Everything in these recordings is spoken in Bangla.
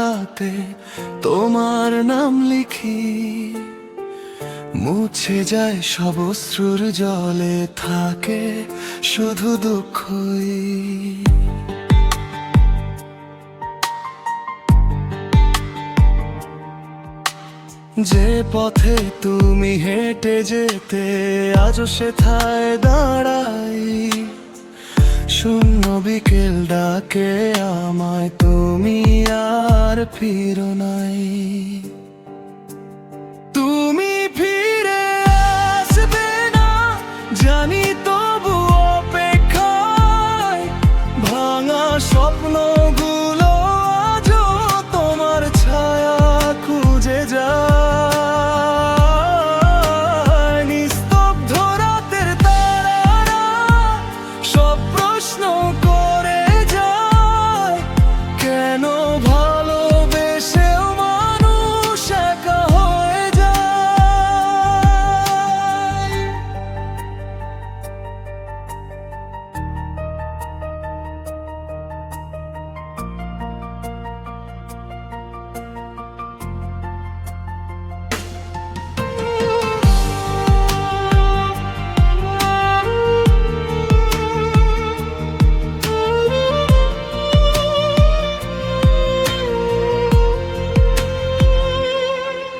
তারাতে তোমার নাম লিখি, মুছে যায় সব অশ্রুর জলে, থাকে শুধু দুঃখই। যে পথে তুমি হেঁটে যেতে আজও সেথায় দাঁড়াই, শূন্য বিকেল ডাকে আমায়, তুমি আর ফিরো নাই। তুমি ফিরে আসবে না জানি, তবু অপেক্ষায় ভাঙা স্বপ্নগুলো আজও তোমার ছায়া খুঁজে যায়। নিস্তব্ধ রাতের তারারা সব প্রশ্ন করে যায়, কেন ভালোবেসেও মানুষ একা হয়ে যায়।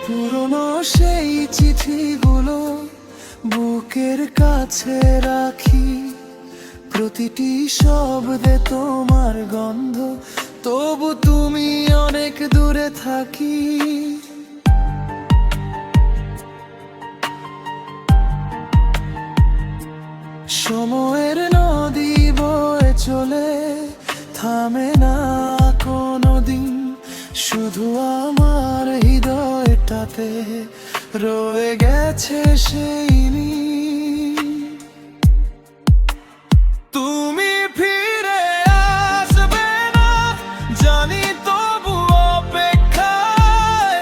পুরনো সেই চিঠিগুলো বুকের কাছে রাখি, প্রতিটি শব্দে তোমার গন্ধ, তবু তুমি অনেক দূরে থাকি। সময়ের নদী বয়ে চলে, থামে না কোনোদিন, শুধু আমার হৃদয়টাতে রয়ে গেছে সেই নীল। তুমি ফিরে আসবে না জানি, তবু অপেক্ষায়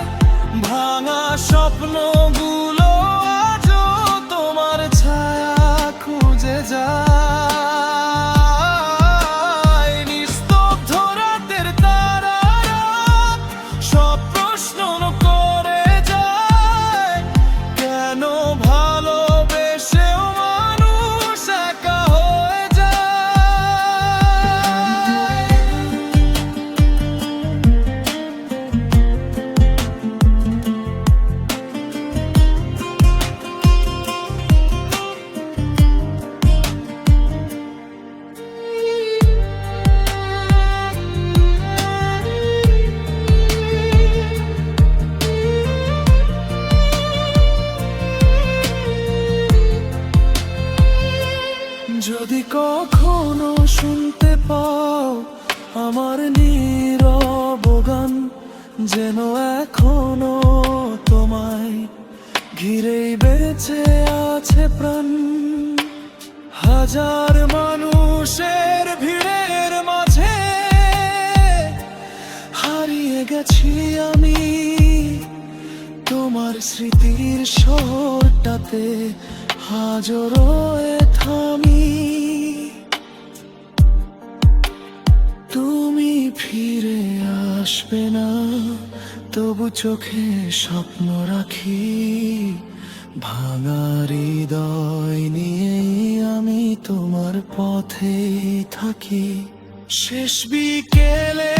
ভাঙা স্বপ্নগুলো আজও তোমার ছায়া খুঁজে যায়। নিস্তব্ধ রাতের তারারা সব প্রশ্ন করে যায়, কেন ভালোবেসেও মানুষ একা হয়ে যায়। যদি কখনো শুনতে পাও আমার নীরব গান, যেন এখনো তোমায় ঘিরেই বেঁচে আছে প্রাণ। হাজার মানুষের ভিড়ের মাঝে হারিয়ে গেছি আমি, তোমার স্মৃতির শহরটাতে হাজার থামি। তুমি ফিরে আসবে না তবু চোখে স্বপ্ন রাখি, ভাঙা হৃদয় নিয়ে আমি তোমার পথে থাকি। শেষ বিকেলে